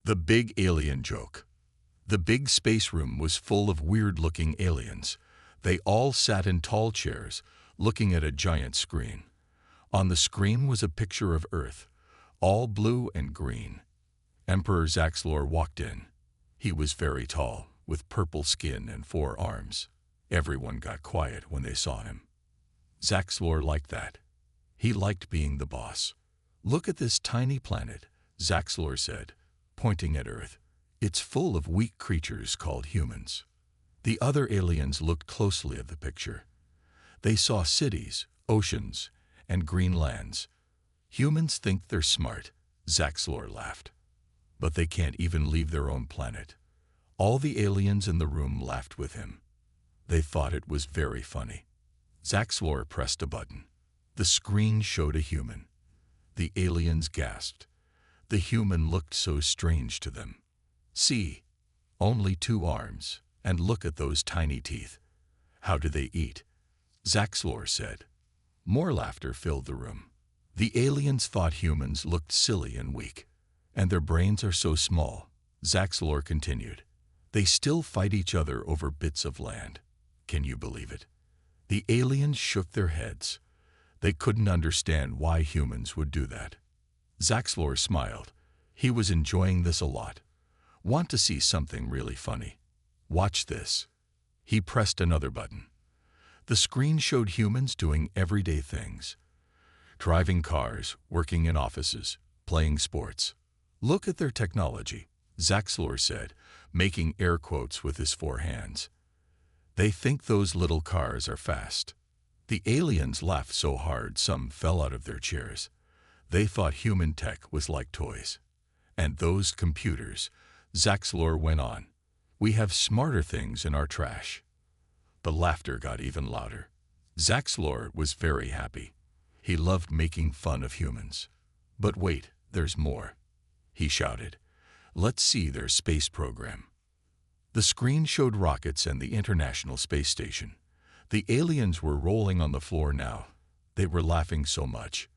The big alien joke. The big space room was full of weird-looking aliens. They all sat in tall chairs, looking at a giant screen. On the screen was a picture of Earth, all blue and green. Emperor Zaxlor walked in. He was very tall, with purple skin and 4 arms. Everyone got quiet when they saw him. Zaxlor liked that. He liked being the boss. "Look at this tiny planet," Zaxlor said, pointing at Earth. "It's full of weak creatures called humans." The other aliens looked closely at the picture. They saw cities, oceans, and green lands. "Humans think they're smart," Zaxlor laughed. "But they can't even leave their own planet." All the aliens in the room laughed with him. They thought it was very funny. Zaxlor pressed a button. The screen showed a human. The aliens gasped. The human looked so strange to them. "See, only 2 arms, and look at those tiny teeth. How do they eat?" Zaxlor said. More laughter filled the room. The aliens thought humans looked silly and weak. "And their brains are so small," Zaxlor continued. "They still fight each other over bits of land. Can you believe it?" The aliens shook their heads. They couldn't understand why humans would do that. Zaxlor smiled. He was enjoying this a lot. "Want to see something really funny? Watch this." He pressed another button. The screen showed humans doing everyday things. Driving cars, working in offices, playing sports. "Look at their technology," Zaxlor said, making air quotes with his 4 hands. "They think those little cars are fast." The aliens laughed so hard some fell out of their chairs. They thought human tech was like toys. "And those computers," Zaxlor went on. "We have smarter things in our trash." The laughter got even louder. Zaxlor was very happy. He loved making fun of humans. "But wait, there's more," he shouted. "Let's see their space program." The screen showed rockets and the International Space Station. The aliens were rolling on the floor now. They were laughing so much.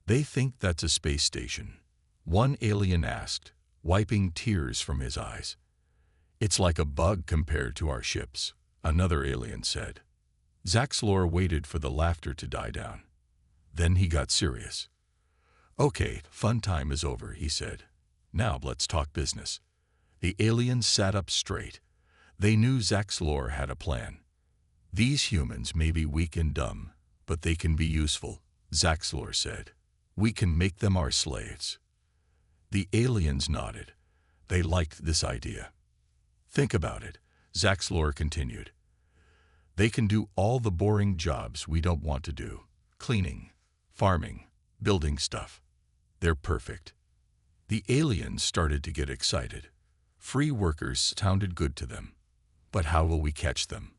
"They think that's a space station," one alien asked, wiping tears from his eyes. "It's like a bug compared to our ships," another alien said. Zaxlor waited for the laughter to die down. Then he got serious. "Okay, fun time is over," he said. "Now let's talk business." The aliens sat up straight. They knew Zaxlor had a plan. "These humans may be weak and dumb, but they can be useful," Zaxlor said. "We can make them our slaves." The aliens nodded. They liked this idea. "Think about it," Zaxlor continued. "They can do all the boring jobs we don't want to do. Cleaning, farming, building stuff. They're perfect." The aliens started to get excited. Free workers sounded good to them. "But how will we catch them?"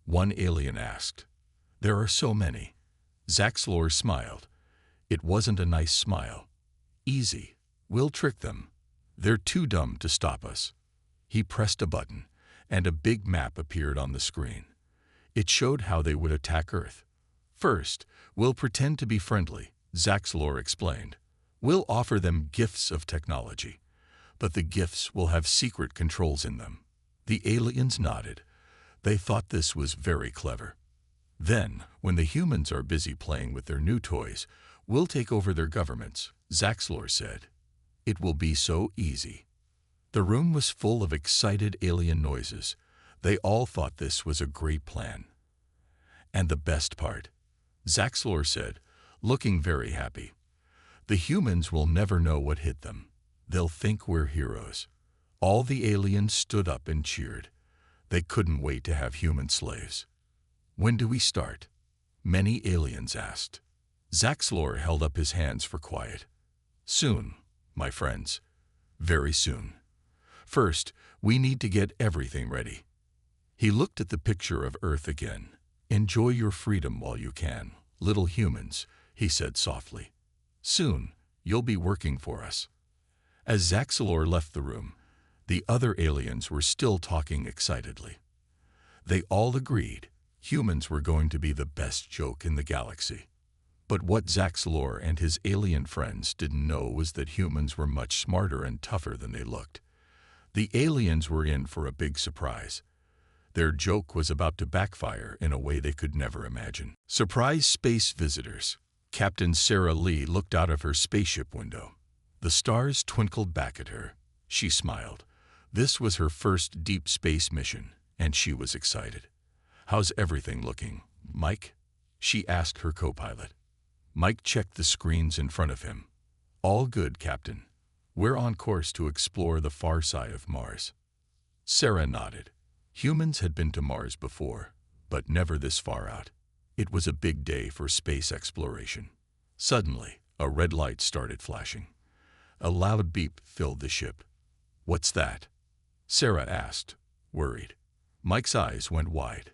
one alien asked. "There are so many." Zaxlor smiled. It wasn't a nice smile. "Easy. We'll trick them. They're too dumb to stop us." He pressed a button, and a big map appeared on the screen. It showed how they would attack Earth. "First, we'll pretend to be friendly," Zaxlor explained. "We'll offer them gifts of technology, but the gifts will have secret controls in them." The aliens nodded. They thought this was very clever. "Then, when the humans are busy playing with their new toys, we'll take over their governments," Zaxlor said. "It will be so easy." The room was full of excited alien noises. They all thought this was a great plan. "And the best part," Zaxlor said, looking very happy. "The humans will never know what hit them. They'll think we're heroes." All the aliens stood up and cheered. They couldn't wait to have human slaves. "When do we start?" many aliens asked. Zaxlor held up his hands for quiet. "Soon, my friends. Very soon. First, we need to get everything ready." He looked at the picture of Earth again. "Enjoy your freedom while you can, little humans," he said softly. "Soon, you'll be working for us." As Zaxlor left the room, the other aliens were still talking excitedly. They all agreed humans were going to be the best joke in the galaxy. But what Zaxlor and his alien friends didn't know was that humans were much smarter and tougher than they looked. The aliens were in for a big surprise. Their joke was about to backfire in a way they could never imagine. Surprise space visitors. Captain Sarah Lee looked out of her spaceship window. The stars twinkled back at her. She smiled. This was her first deep space mission, and she was excited. "How's everything looking, Mike?" she asked her co-pilot. Mike checked the screens in front of him. "All good, Captain. We're on course to explore the far side of Mars." Sarah nodded. Humans had been to Mars before, but never this far out. It was a big day for space exploration. Suddenly, a red light started flashing. A loud beep filled the ship. "What's that?" Sarah asked, worried. Mike's eyes went wide.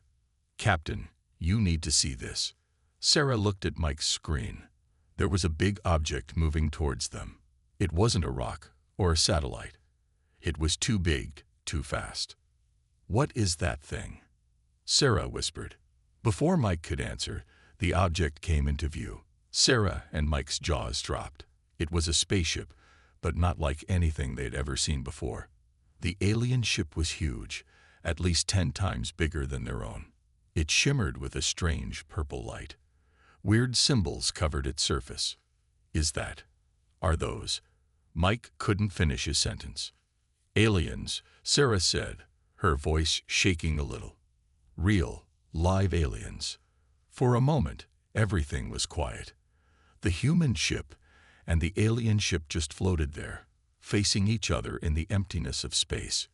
"Captain, you need to see this." Sarah looked at Mike's screen. There was a big object moving towards them. It wasn't a rock or a satellite. It was too big, too fast. "What is that thing?" Sarah whispered. Before Mike could answer, the object came into view. Sarah and Mike's jaws dropped. It was a spaceship, but not like anything they'd ever seen before. The alien ship was huge, at least 10 times bigger than their own. It shimmered with a strange purple light. Weird symbols covered its surface. Are those? Mike couldn't finish his sentence. "Aliens," Sarah said, her voice shaking a little. "Real, live aliens." For a moment, everything was quiet. The human ship and the alien ship just floated there, facing each other in the emptiness of space.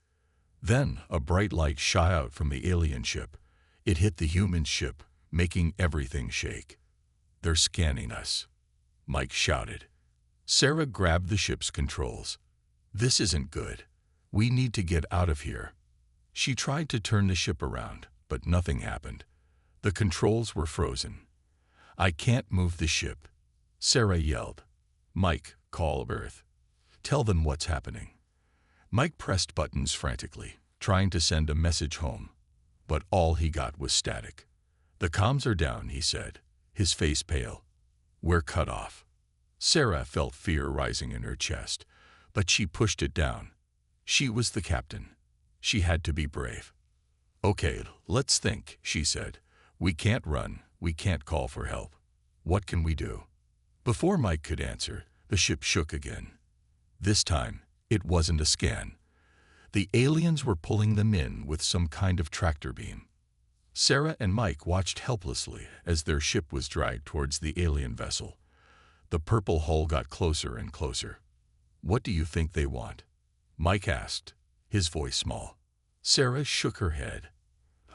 Then a bright light shot out from the alien ship. It hit the human ship, making everything shake. "They're scanning us," Mike shouted. Sarah grabbed the ship's controls. "This isn't good. We need to get out of here." She tried to turn the ship around, but nothing happened. The controls were frozen. "I can't move the ship," Sarah yelled. "Mike, call Earth. Tell them what's happening." Mike pressed buttons frantically, trying to send a message home, but all he got was static. "The comms are down," he said, his face pale. "We're cut off." Sarah felt fear rising in her chest, but she pushed it down. She was the captain. She had to be brave. "Okay, let's think," she said. "We can't run. We can't call for help. What can we do?" Before Mike could answer, the ship shook again. This time, it wasn't a scan. The aliens were pulling them in with some kind of tractor beam. Sarah and Mike watched helplessly as their ship was dragged towards the alien vessel. The purple hull got closer and closer. "What do you think they want?" Mike asked, his voice small. Sarah shook her head.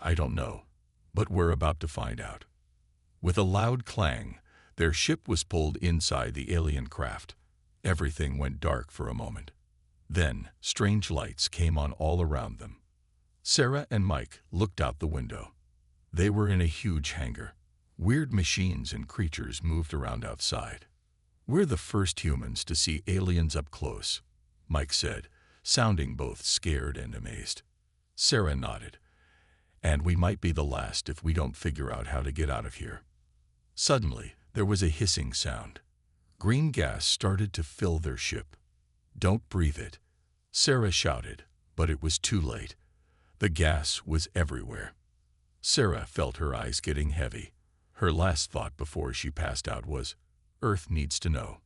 "I don't know, but we're about to find out." With a loud clang, their ship was pulled inside the alien craft. Everything went dark for a moment. Then, strange lights came on all around them. Sarah and Mike looked out the window. They were in a huge hangar. Weird machines and creatures moved around outside. "We're the first humans to see aliens up close," Mike said, sounding both scared and amazed. Sarah nodded. "And we might be the last if we don't figure out how to get out of here." Suddenly, there was a hissing sound. Green gas started to fill their ship. "Don't breathe it," Sarah shouted, but it was too late. The gas was everywhere. Sarah felt her eyes getting heavy. Her last thought before she passed out was, "Earth needs to know.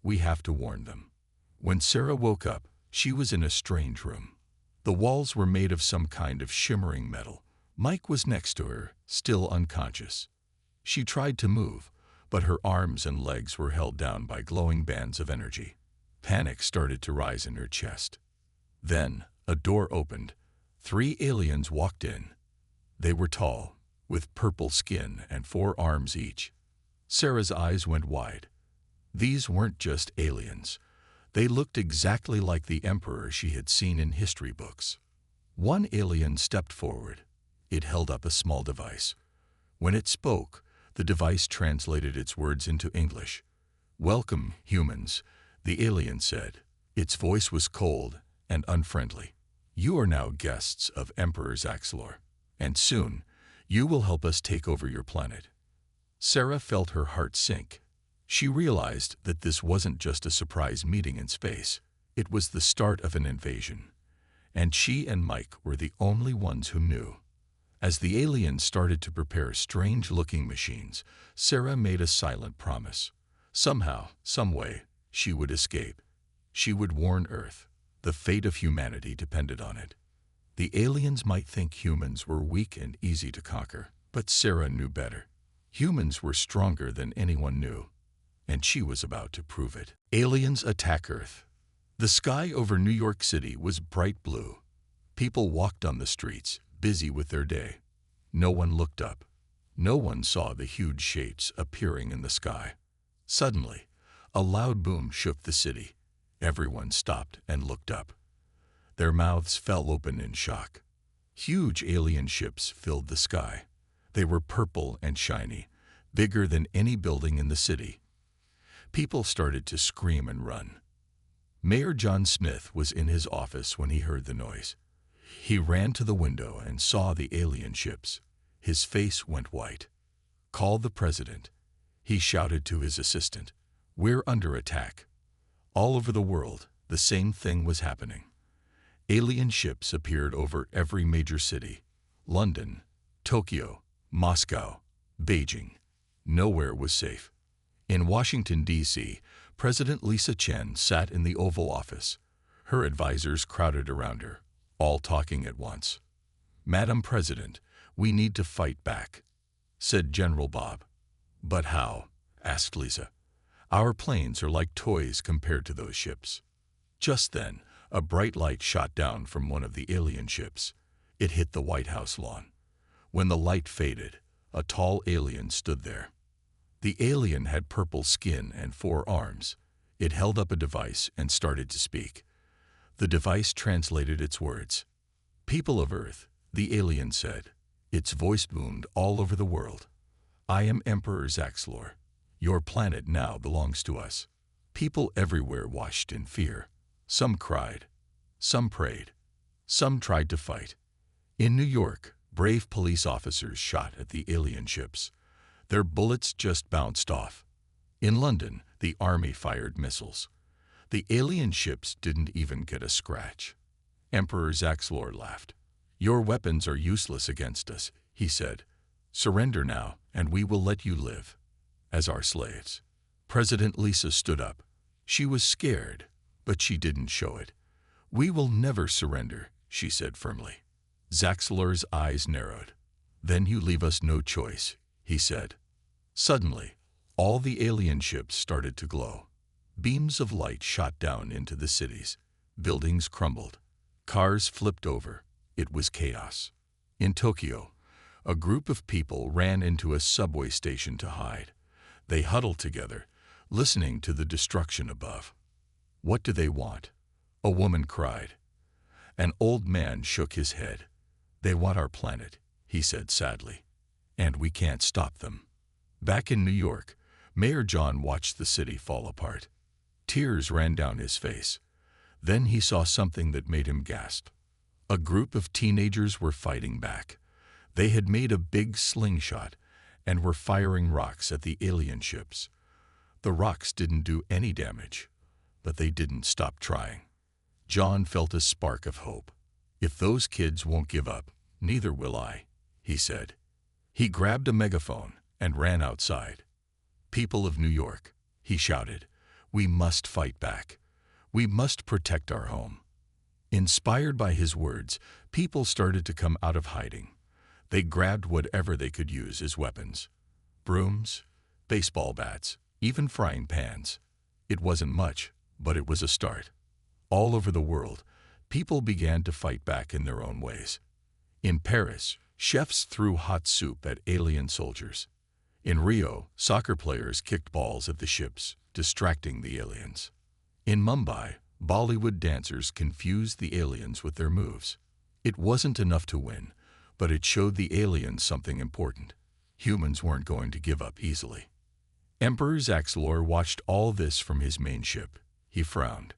We have to warn them." When Sarah woke up, she was in a strange room. The walls were made of some kind of shimmering metal. Mike was next to her, still unconscious. She tried to move, but her arms and legs were held down by glowing bands of energy. Panic started to rise in her chest. Then, a door opened. 3 aliens walked in. They were tall, with purple skin and 4 arms each. Sarah's eyes went wide. These weren't just aliens. They looked exactly like the Emperor she had seen in history books. One alien stepped forward. It held up a small device. When it spoke, the device translated its words into English. "Welcome, humans," the alien said. Its voice was cold and unfriendly. "You are now guests of Emperor Zaxlor, and soon you will help us take over your planet." Sarah felt her heart sink She realized that this wasn't just a surprise meeting in space. It was the start of an invasion. And she and Mike were the only ones who knew. As the aliens started to prepare strange-looking machines, Sarah made a silent promise. Somehow, some way, she would escape. She would warn Earth. The fate of humanity depended on it. The aliens might think humans were weak and easy to conquer, but Sarah knew better. Humans were stronger than anyone knew, and she was about to prove it. Aliens attack Earth. The sky over New York City was bright blue. People walked on the streets, busy with their day. No one looked up. No one saw the huge shapes appearing in the sky. Suddenly, a loud boom shook the city. Everyone stopped and looked up. Their mouths fell open in shock. Huge alien ships filled the sky. They were purple and shiny, bigger than any building in the city. People started to scream and run. Mayor John Smith was in his office when he heard the noise. He ran to the window and saw the alien ships. His face went white. "Call the president," he shouted to his assistant. "We're under attack." All over the world, the same thing was happening. Alien ships appeared over every major city. London, Tokyo, Moscow, Beijing. Nowhere was safe. In Washington, D.C., President Lisa Chen sat in the Oval Office. Her advisors crowded around her, all talking at once. "Madam President, we need to fight back," said General Bob. "But how?" asked Lisa. "Our planes are like toys compared to those ships." Just then, a bright light shot down from one of the alien ships. It hit the White House lawn. When the light faded, a tall alien stood there. The alien had purple skin and 4 arms. It held up a device and started to speak. The device translated its words. "People of Earth," the alien said. Its voice boomed all over the world. "I am Emperor Zaxlor. Your planet now belongs to us." People everywhere watched in fear. Some cried. Some prayed. Some tried to fight. In New York, brave police officers shot at the alien ships. Their bullets just bounced off. In London, the army fired missiles. The alien ships didn't even get a scratch. Emperor Zaxlor laughed. "Your weapons are useless against us," he said. "Surrender now, and we will let you live as our slaves." President Lisa stood up. She was scared, but she didn't show it. "We will never surrender," she said firmly. Zaxlor's eyes narrowed. "Then you leave us no choice," he said. Suddenly, all the alien ships started to glow. Beams of light shot down into the cities. Buildings crumbled. Cars flipped over. It was chaos. In Tokyo, a group of people ran into a subway station to hide. They huddled together, listening to the destruction above. "What do they want?" a woman cried. An old man shook his head. "They want our planet," he said sadly. "And we can't stop them." Back in New York, Mayor John watched the city fall apart. Tears ran down his face. Then he saw something that made him gasp. A group of teenagers were fighting back. They had made a big slingshot and were firing rocks at the alien ships. The rocks didn't do any damage, but they didn't stop trying. John felt a spark of hope. "If those kids won't give up, neither will I," he said. He grabbed a megaphone and ran outside. "People of New York," he shouted, "we must fight back. We must protect our home." Inspired by his words, people started to come out of hiding. They grabbed whatever they could use as weapons. Brooms, baseball bats, even frying pans. It wasn't much, but it was a start. All over the world, people began to fight back in their own ways. In Paris, chefs threw hot soup at alien soldiers. In Rio, soccer players kicked balls at the ships, distracting the aliens. In Mumbai, Bollywood dancers confused the aliens with their moves. It wasn't enough to win, but it showed the aliens something important. Humans weren't going to give up easily. Emperor Zaxlor watched all this from his main ship. He frowned.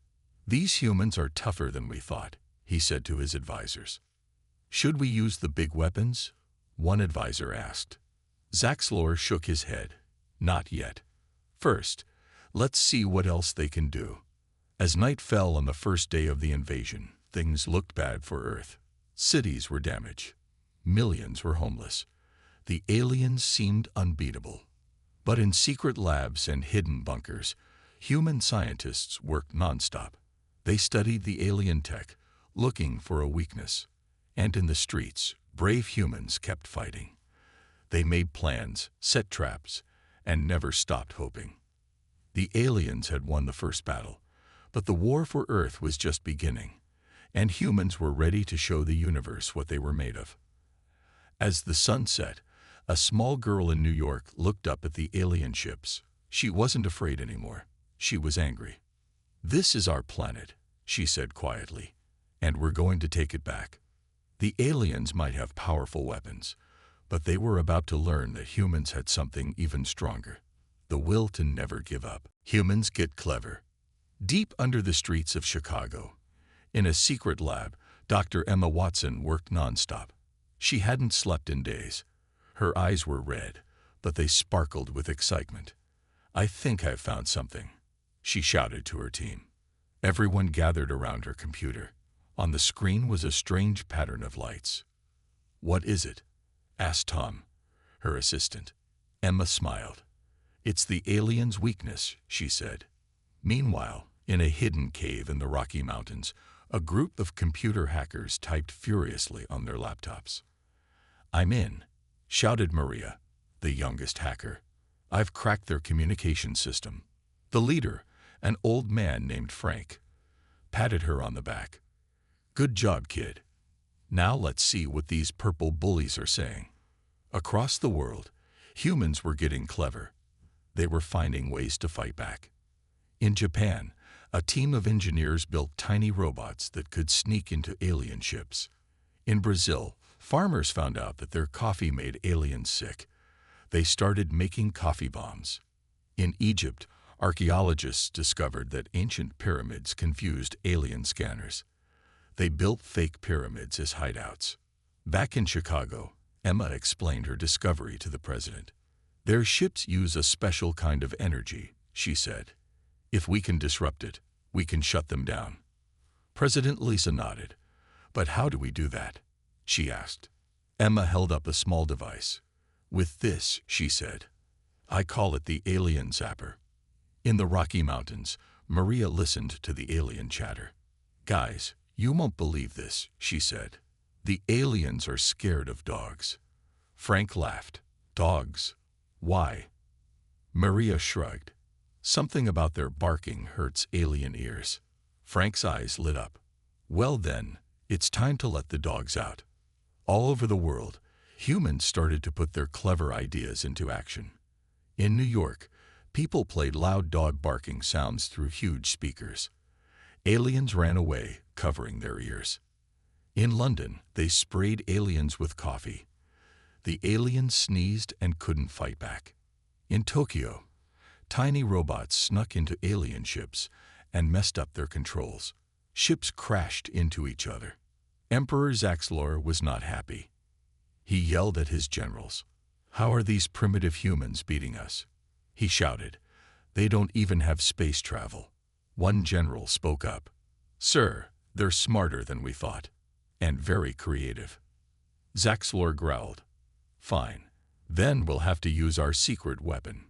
"These humans are tougher than we thought," he said to his advisors. "Should we use the big weapons?" one advisor asked. Zaxlor shook his head. "Not yet. First, let's see what else they can do. As night fell on the first day of the invasion, things looked bad for Earth. Cities were damaged. Millions were homeless. The aliens seemed unbeatable. But in secret labs and hidden bunkers, human scientists worked nonstop. They studied the alien tech, looking for a weakness. And in the streets, brave humans kept fighting. They made plans, set traps, and never stopped hoping. The aliens had won the first battle, but the war for Earth was just beginning, and humans were ready to show the universe what they were made of. As the sun set, a small girl in New York looked up at the alien ships. She wasn't afraid anymore. She was angry. "This is our planet," she said quietly, "and we're going to take it back." The aliens might have powerful weapons, but they were about to learn that humans had something even stronger: the will to never give up. Humans get clever. Deep under the streets of Chicago, in a secret lab, Dr. Emma Watson worked nonstop. She hadn't slept in days. Her eyes were red, but they sparkled with excitement. "I think I've found something," she shouted to her team. Everyone gathered around her computer. On the screen was a strange pattern of lights. "What is it?" asked Tom, her assistant. Emma smiled. "It's the aliens' weakness," she said. Meanwhile, in a hidden cave in the Rocky Mountains, a group of computer hackers typed furiously on their laptops. "I'm in," shouted Maria, the youngest hacker. "I've cracked their communication system." The leader, an old man named Frank, patted her on the back. "Good job, kid. Now let's see what these purple bullies are saying." Across the world, humans were getting clever. They were finding ways to fight back. In Japan, a team of engineers built tiny robots that could sneak into alien ships. In Brazil, farmers found out that their coffee made aliens sick. They started making coffee bombs. In Egypt, archaeologists discovered that ancient pyramids confused alien scanners. They built fake pyramids as hideouts. Back in Chicago, Emma explained her discovery to the president. "Their ships use a special kind of energy," she said. "If we can disrupt it, we can shut them down." President Lisa nodded. "But how do we do that?" she asked. Emma held up a small device. "With this," she said, "I call it the alien zapper." In the Rocky Mountains, Maria listened to the alien chatter. "Guys, you won't believe this," she said. "The aliens are scared of dogs." Frank laughed. "Dogs? Why?" Maria shrugged. "Something about their barking hurts alien ears." Frank's eyes lit up. "Well then, it's time to let the dogs out." All over the world, humans started to put their clever ideas into action. In New York, people played loud dog barking sounds through huge speakers. Aliens ran away, covering their ears. In London, they sprayed aliens with coffee. The aliens sneezed and couldn't fight back. In Tokyo, tiny robots snuck into alien ships and messed up their controls. Ships crashed into each other. Emperor Zaxlor was not happy. He yelled at his generals. "How are these primitive humans beating us?" he shouted. "They don't even have space travel." One general spoke up. "Sir, they're smarter than we thought, and very creative." Zaxlor growled. "Fine, then we'll have to use our secret weapon."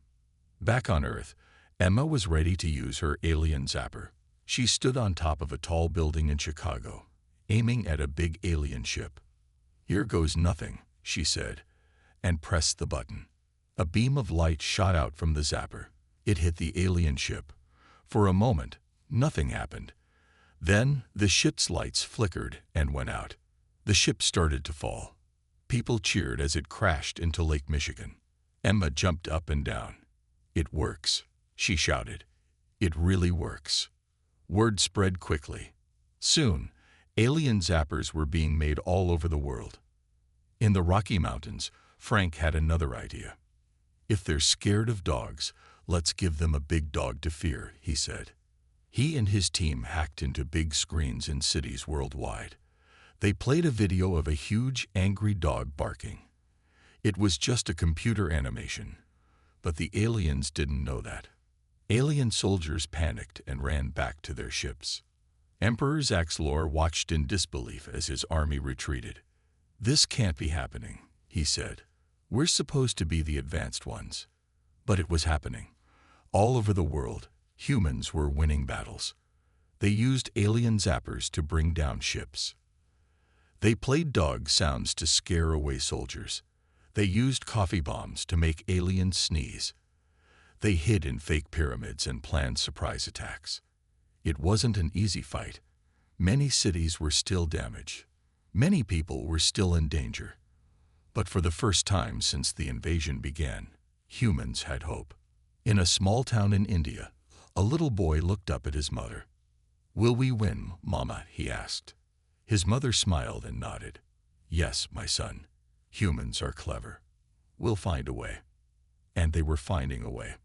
Back on Earth, Emma was ready to use her alien zapper. She stood on top of a tall building in Chicago, aiming at a big alien ship. "Here goes nothing," she said, and pressed the button. A beam of light shot out from the zapper. It hit the alien ship. For a moment, nothing happened. Then the ship's lights flickered and went out. The ship started to fall. People cheered as it crashed into Lake Michigan. Emma jumped up and down. "It works," she shouted. "It really works." Word spread quickly. Soon, alien zappers were being made all over the world. In the Rocky Mountains, Frank had another idea. "If they're scared of dogs, let's give them a big dog to fear," he said. He and his team hacked into big screens in cities worldwide. They played a video of a huge, angry dog barking. It was just a computer animation, but the aliens didn't know that. Alien soldiers panicked and ran back to their ships. Emperor Zaxlor watched in disbelief as his army retreated. "This can't be happening," he said. "We're supposed to be the advanced ones." But it was happening. All over the world, humans were winning battles. They used alien zappers to bring down ships. They played dog sounds to scare away soldiers. They used coffee bombs to make aliens sneeze. They hid in fake pyramids and planned surprise attacks. It wasn't an easy fight. Many cities were still damaged. Many people were still in danger. But for the first time since the invasion began, humans had hope. In a small town in India, a little boy looked up at his mother. "Will we win, Mama?" he asked. His mother smiled and nodded. "Yes, my son. Humans are clever. We'll find a way." And they were finding a way.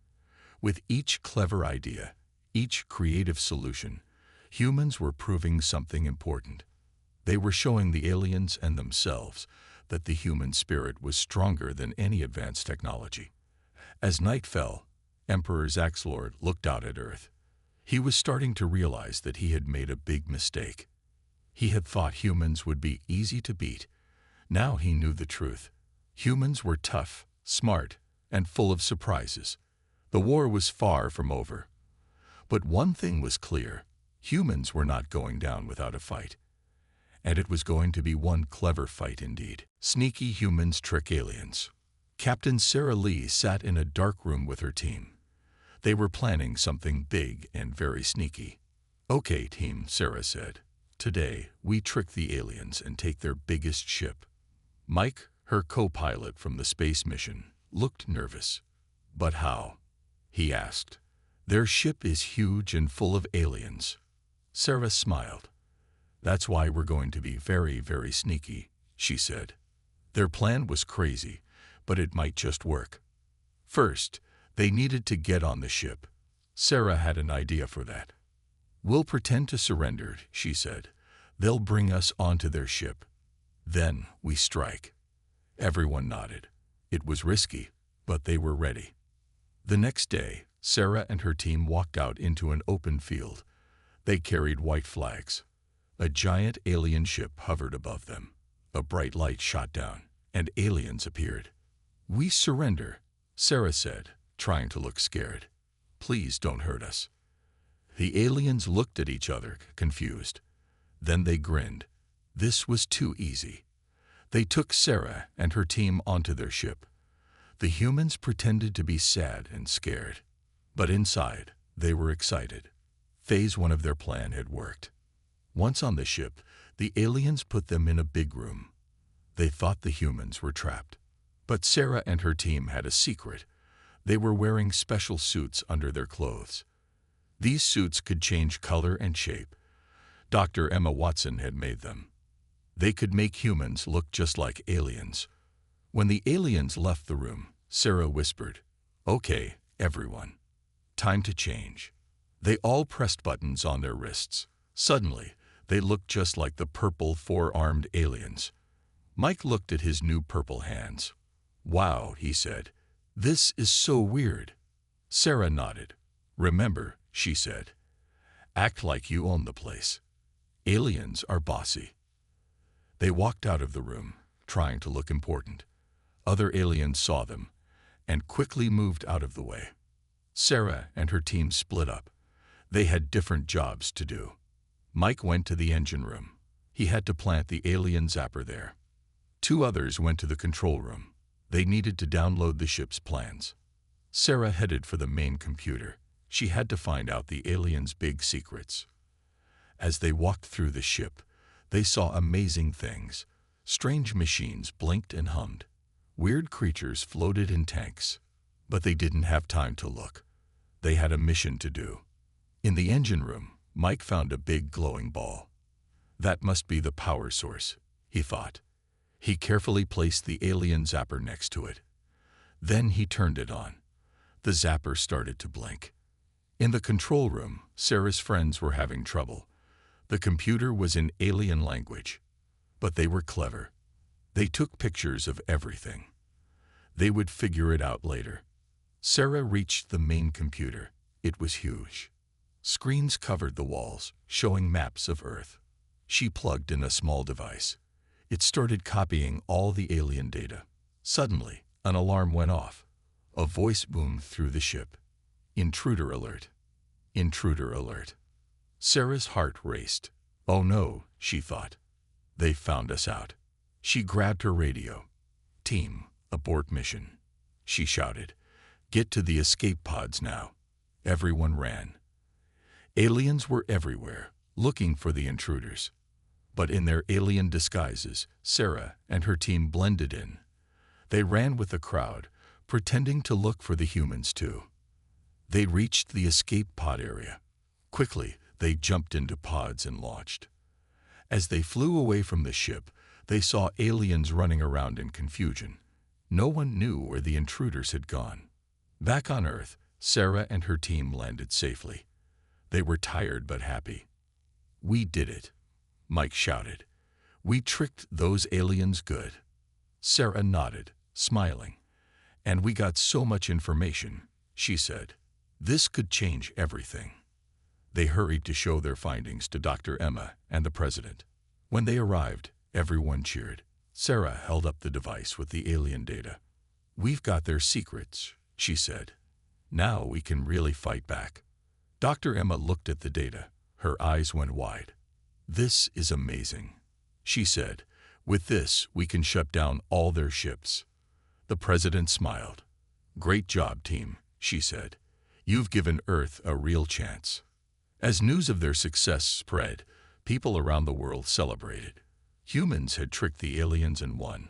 With each clever idea, each creative solution, humans were proving something important. They were showing the aliens and themselves that the human spirit was stronger than any advanced technology. As night fell, Emperor Zaxlord looked out at Earth. He was starting to realize that he had made a big mistake. He had thought humans would be easy to beat. Now he knew the truth. Humans were tough, smart, and full of surprises. The war was far from over. But one thing was clear: humans were not going down without a fight. And it was going to be one clever fight indeed. Sneaky humans trick aliens. Captain Sarah Lee sat in a dark room with her team. They were planning something big and very sneaky. "Okay, team," Sarah said. "Today, we trick the aliens and take their biggest ship." Mike, her co-pilot from the space mission, looked nervous. "But how?" he asked. "Their ship is huge and full of aliens." Sarah smiled. "That's why we're going to be very, very sneaky," she said. Their plan was crazy, but it might just work. First, they needed to get on the ship. Sarah had an idea for that. "We'll pretend to surrender," she said. "They'll bring us onto their ship. Then we strike." Everyone nodded. It was risky, but they were ready. The next day, Sarah and her team walked out into an open field. They carried white flags. A giant alien ship hovered above them. A bright light shot down, and aliens appeared. "We surrender," Sarah said, trying to look scared. "Please don't hurt us." The aliens looked at each other, confused. Then they grinned. This was too easy. They took Sarah and her team onto their ship. The humans pretended to be sad and scared. But inside, they were excited. Phase 1 of their plan had worked. Once on the ship, the aliens put them in a big room. They thought the humans were trapped. But Sarah and her team had a secret. They were wearing special suits under their clothes. These suits could change color and shape. Dr. Emma Watson had made them. They could make humans look just like aliens. When the aliens left the room, Sarah whispered, "Okay, everyone. Time to change." They all pressed buttons on their wrists. Suddenly, they looked just like the purple four-armed aliens. Mike looked at his new purple hands. "Wow," he said. "This is so weird." Sarah nodded. "Remember," she said, "act like you own the place. Aliens are bossy." They walked out of the room, trying to look important. Other aliens saw them and quickly moved out of the way. Sarah and her team split up. They had different jobs to do. Mike went to the engine room. He had to plant the alien zapper there. Two others went to the control room. They needed to download the ship's plans. Sarah headed for the main computer. She had to find out the aliens' big secrets. As they walked through the ship, they saw amazing things. Strange machines blinked and hummed. Weird creatures floated in tanks. But they didn't have time to look. They had a mission to do. In the engine room, Mike found a big glowing ball. That must be the power source, he thought. He carefully placed the alien zapper next to it. Then he turned it on. The zapper started to blink. In the control room, Sarah's friends were having trouble. The computer was in alien language. But they were clever. They took pictures of everything. They would figure it out later. Sarah reached the main computer. It was huge. Screens covered the walls, showing maps of Earth. She plugged in a small device. It started copying all the alien data. Suddenly, an alarm went off. A voice boomed through the ship. Intruder alert. Intruder alert. Sarah's heart raced. Oh no, she thought. They found us out. She grabbed her radio. Team, abort mission. She shouted. Get to the escape pods now. Everyone ran. Aliens were everywhere, looking for the intruders. But in their alien disguises, Sarah and her team blended in. They ran with the crowd, pretending to look for the humans too. They reached the escape pod area. Quickly, they jumped into pods and launched. As they flew away from the ship, they saw aliens running around in confusion. No one knew where the intruders had gone. Back on Earth, Sarah and her team landed safely. They were tired but happy. We did it, Mike shouted. We tricked those aliens good. Sarah nodded, smiling. And we got so much information, she said. This could change everything. They hurried to show their findings to Dr. Emma and the president. When they arrived, everyone cheered. Sarah held up the device with the alien data. We've got their secrets, she said. Now we can really fight back. Dr. Emma looked at the data. Her eyes went wide. This is amazing, she said. With this, we can shut down all their ships. The president smiled. Great job, team, she said. You've given Earth a real chance. As news of their success spread, people around the world celebrated. Humans had tricked the aliens and won.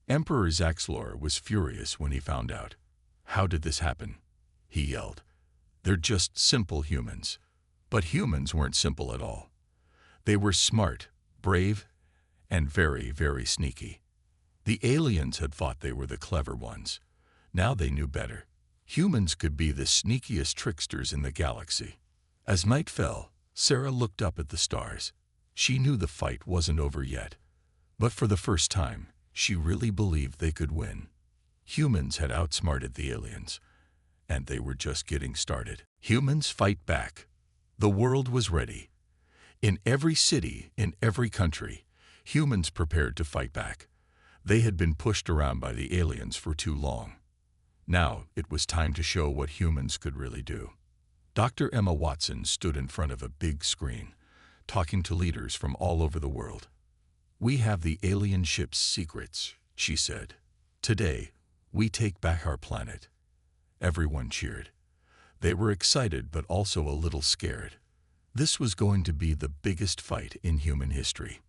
Emperor Zaxlor was furious when he found out. How did this happen? He yelled. They're just simple humans. But humans weren't simple at all. They were smart, brave, and very, very sneaky. The aliens had thought they were the clever ones. Now they knew better. Humans could be the sneakiest tricksters in the galaxy. As night fell, Sarah looked up at the stars. She knew the fight wasn't over yet. But for the first time, she really believed they could win. Humans had outsmarted the aliens, and they were just getting started. Humans fight back. The world was ready. In every city, in every country, humans prepared to fight back. They had been pushed around by the aliens for too long. Now it was time to show what humans could really do. Dr. Emma Watson stood in front of a big screen, talking to leaders from all over the world. We have the alien ship's secrets, she said. Today, we take back our planet. Everyone cheered. They were excited but also a little scared. This was going to be the biggest fight in human history.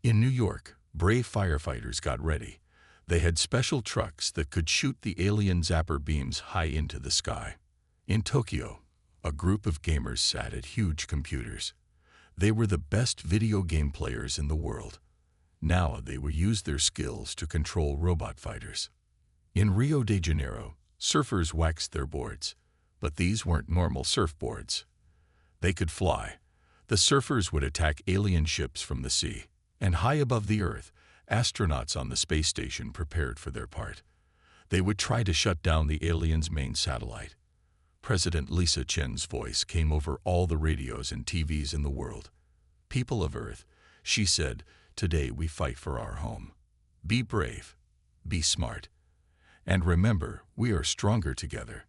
In New York, brave firefighters got ready. They had special trucks that could shoot the alien zapper beams high into the sky. In Tokyo, a group of gamers sat at huge computers. They were the best video game players in the world. Now they would use their skills to control robot fighters. In Rio de Janeiro, surfers waxed their boards, but these weren't normal surfboards. They could fly. The surfers would attack alien ships from the sea, and high above the Earth, astronauts on the space station prepared for their part. They would try to shut down the aliens' main satellite. President Lisa Chen's voice came over all the radios and TVs in the world. People of Earth, she said, today we fight for our home. Be brave, be smart, and remember, we are stronger together.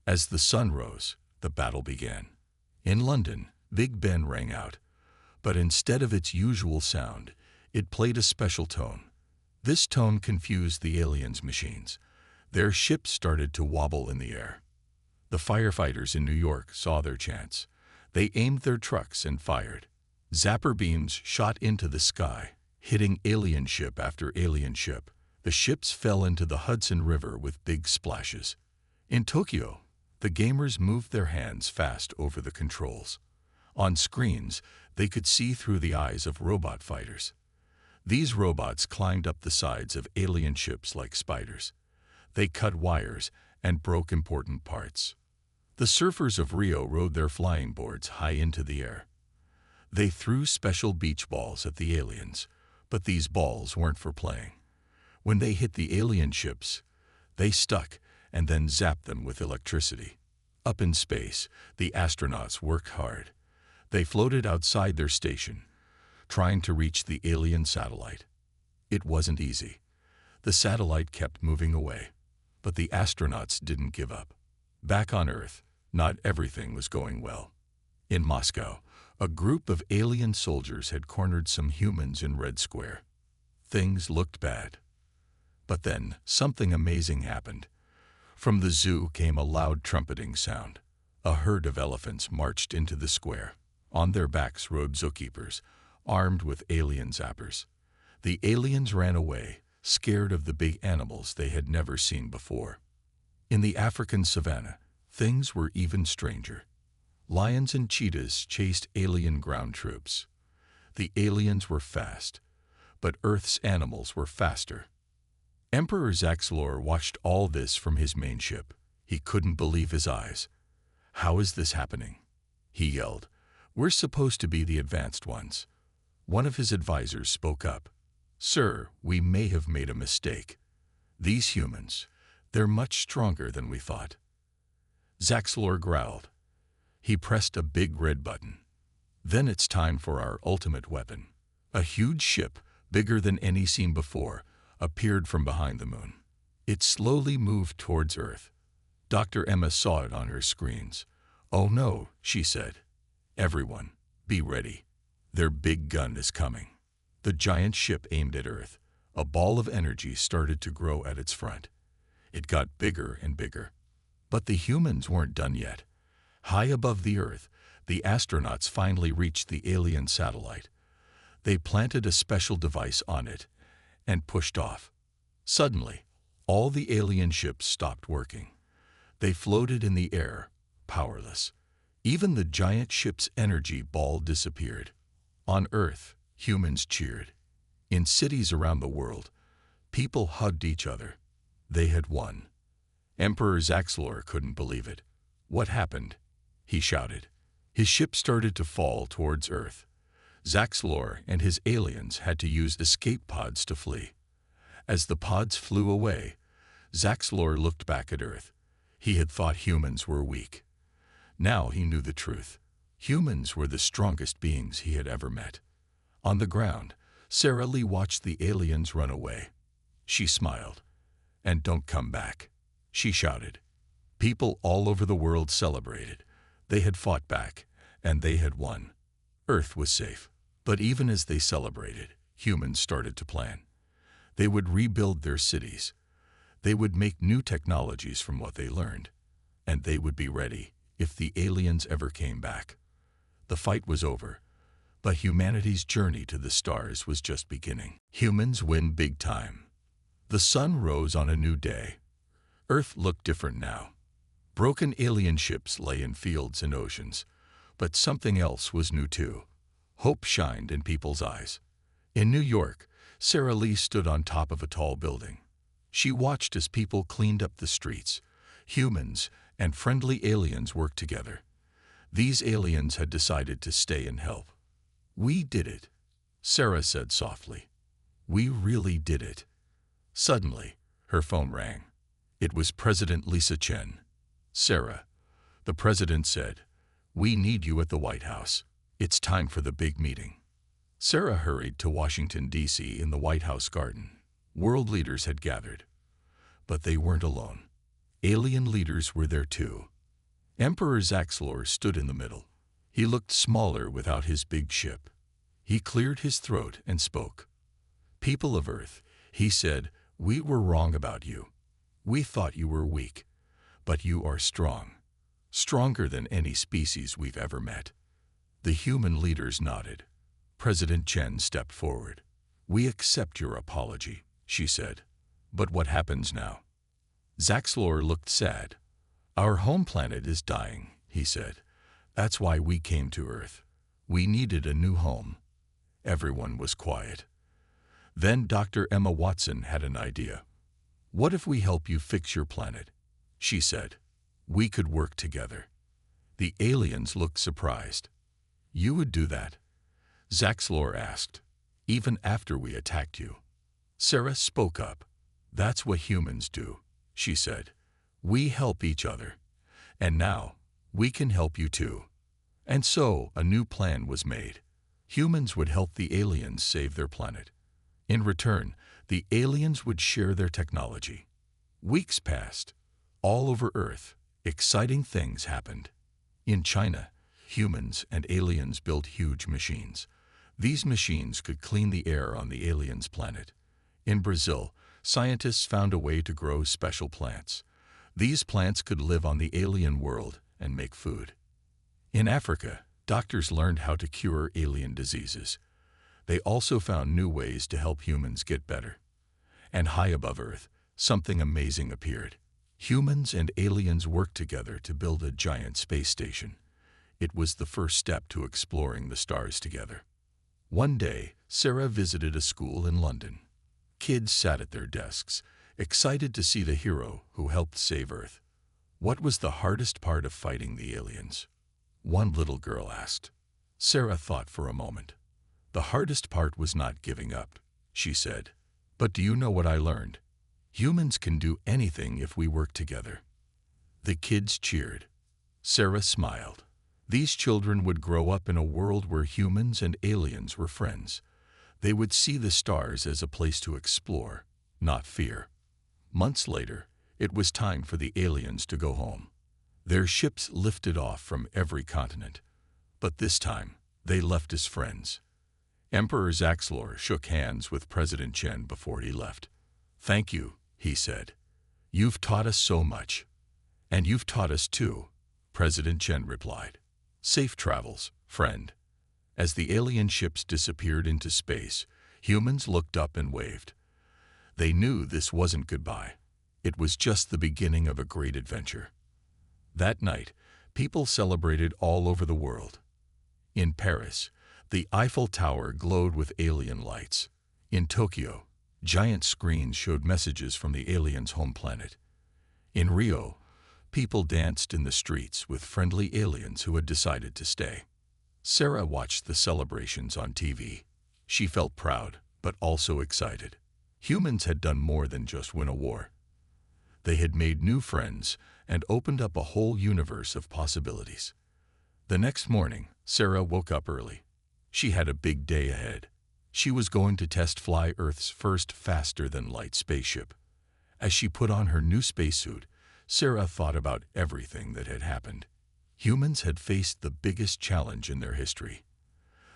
As the sun rose, the battle began. In London, Big Ben rang out, but instead of its usual sound, it played a special tone. This tone confused the aliens' machines. Their ships started to wobble in the air. The firefighters in New York saw their chance. They aimed their trucks and fired. Zapper beams shot into the sky, hitting alien ship after alien ship. The ships fell into the Hudson River with big splashes. In Tokyo, the gamers moved their hands fast over the controls. On screens, they could see through the eyes of robot fighters. These robots climbed up the sides of alien ships like spiders. They cut wires and broke important parts. The surfers of Rio rode their flying boards high into the air. They threw special beach balls at the aliens, but these balls weren't for playing. When they hit the alien ships, they stuck and then zapped them with electricity. Up in space, the astronauts worked hard. They floated outside their station, trying to reach the alien satellite. It wasn't easy. The satellite kept moving away, but the astronauts didn't give up. Back on Earth, not everything was going well. In Moscow, a group of alien soldiers had cornered some humans in Red Square. Things looked bad. But then, something amazing happened. From the zoo came a loud trumpeting sound. A herd of elephants marched into the square. On their backs rode zookeepers, armed with alien zappers. The aliens ran away, scared of the big animals they had never seen before. In the African savanna, things were even stranger. Lions and cheetahs chased alien ground troops. The aliens were fast, but Earth's animals were faster. Emperor Zaxlor watched all this from his main ship. He couldn't believe his eyes. "How is this happening?" he yelled. "We're supposed to be the advanced ones." One of his advisors spoke up. "Sir, we may have made a mistake. These humans, they're much stronger than we thought." Zaxlor growled. He pressed a big red button. "Then it's time for our ultimate weapon." A huge ship, bigger than any seen before, appeared from behind the moon. It slowly moved towards Earth. Dr. Emma saw it on her screens. "Oh no," she said. "Everyone, be ready. Their big gun is coming." The giant ship aimed at Earth. A ball of energy started to grow at its front. It got bigger and bigger. But the humans weren't done yet. High above the Earth, the astronauts finally reached the alien satellite. They planted a special device on it and pushed off. Suddenly, all the alien ships stopped working. They floated in the air, powerless. Even the giant ship's energy ball disappeared. On Earth, humans cheered. In cities around the world, people hugged each other. They had won. Emperor Zaxlor couldn't believe it. "What happened?" he shouted. His ship started to fall towards Earth. Zaxlor and his aliens had to use escape pods to flee. As the pods flew away, Zaxlor looked back at Earth. He had thought humans were weak. Now he knew the truth. Humans were the strongest beings he had ever met. On the ground, Sarah Lee watched the aliens run away. She smiled. "And don't come back," she shouted. People all over the world celebrated. They had fought back, and they had won. Earth was safe. But even as they celebrated, humans started to plan. They would rebuild their cities. They would make new technologies from what they learned. And they would be ready if the aliens ever came back. The fight was over, but humanity's journey to the stars was just beginning. Humans win big time. The sun rose on a new day. Earth looked different now. Broken alien ships lay in fields and oceans, but something else was new too. Hope shined in people's eyes. In New York, Sarah Lee stood on top of a tall building. She watched as people cleaned up the streets. Humans and friendly aliens worked together. These aliens had decided to stay and help. "We did it," Sarah said softly. "We really did it." Suddenly, her phone rang. It was President Lisa Chen. "Sarah," the president said, "we need you at the White House. It's time for the big meeting." Sarah hurried to Washington, D.C. in the White House garden. World leaders had gathered. But they weren't alone. Alien leaders were there too. Emperor Zaxlor stood in the middle. He looked smaller without his big ship. He cleared his throat and spoke. "People of Earth," he said, "we were wrong about you. We thought you were weak, but you are strong. Stronger than any species we've ever met." The human leaders nodded. President Chen stepped forward. "We accept your apology," she said. "But what happens now?" Zaxlor looked sad. "Our home planet is dying," he said. "That's why we came to Earth. We needed a new home." Everyone was quiet. Then Dr. Emma Watson had an idea. "What if we help you fix your planet?" she said. "We could work together." The aliens looked surprised. "You would do that?" Zaxlor asked. "Even after we attacked you?" Sarah spoke up. "That's what humans do," she said. "We help each other. And now, we can help you too. And so, a new plan was made. Humans would help the aliens save their planet. In return, the aliens would share their technology. Weeks passed. All over Earth, exciting things happened. In China, humans and aliens built huge machines. These machines could clean the air on the aliens' planet. In Brazil, scientists found a way to grow special plants. These plants could live on the alien world and make food. In Africa, doctors learned how to cure alien diseases. They also found new ways to help humans get better. And high above Earth, something amazing appeared. Humans and aliens worked together to build a giant space station. It was the first step to exploring the stars together. One day, Sarah visited a school in London. Kids sat at their desks, excited to see the hero who helped save Earth. What was the hardest part of fighting the aliens? One little girl asked. Sarah thought for a moment. The hardest part was not giving up, she said. But do you know what I learned? Humans can do anything if we work together. The kids cheered. Sarah smiled. These children would grow up in a world where humans and aliens were friends. They would see the stars as a place to explore, not fear. Months later, it was time for the aliens to go home. Their ships lifted off from every continent. But this time, they left as friends. Emperor Zaxlor shook hands with President Chen before he left. "Thank you," he said. "You've taught us so much." "And you've taught us too," President Chen replied. "Safe travels, friend." As the alien ships disappeared into space, humans looked up and waved. They knew this wasn't goodbye. It was just the beginning of a great adventure. That night, people celebrated all over the world. In Paris, the Eiffel Tower glowed with alien lights. In Tokyo, giant screens showed messages from the aliens' home planet. In Rio, people danced in the streets with friendly aliens who had decided to stay. Sarah watched the celebrations on TV. She felt proud, but also excited. Humans had done more than just win a war. They had made new friends and opened up a whole universe of possibilities. The next morning, Sarah woke up early. She had a big day ahead. She was going to test fly Earth's first faster-than-light spaceship. As she put on her new spacesuit, Sarah thought about everything that had happened. Humans had faced the biggest challenge in their history.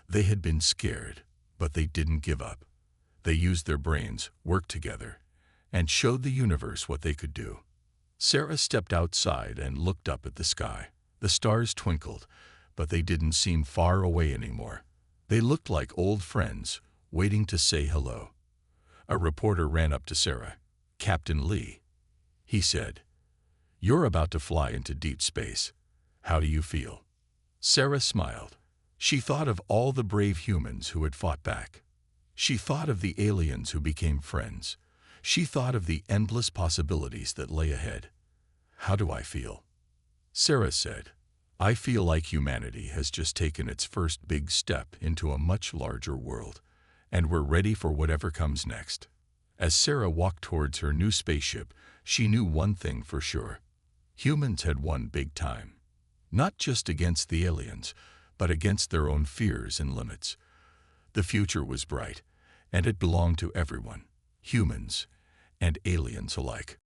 They had been scared, but they didn't give up. They used their brains, worked together, and showed the universe what they could do. Sarah stepped outside and looked up at the sky. The stars twinkled, but they didn't seem far away anymore. They looked like old friends, waiting to say hello. A reporter ran up to Sarah. "Captain Lee," he said, "you're about to fly into deep space. How do you feel?" Sarah smiled. She thought of all the brave humans who had fought back. She thought of the aliens who became friends. She thought of the endless possibilities that lay ahead. "How do I feel?" Sarah said, "I feel like humanity has just taken its first big step into a much larger world, and we're ready for whatever comes next." As Sarah walked towards her new spaceship, she knew one thing for sure. Humans had won big time. Not just against the aliens, but against their own fears and limits. The future was bright, and it belonged to everyone, humans and aliens alike.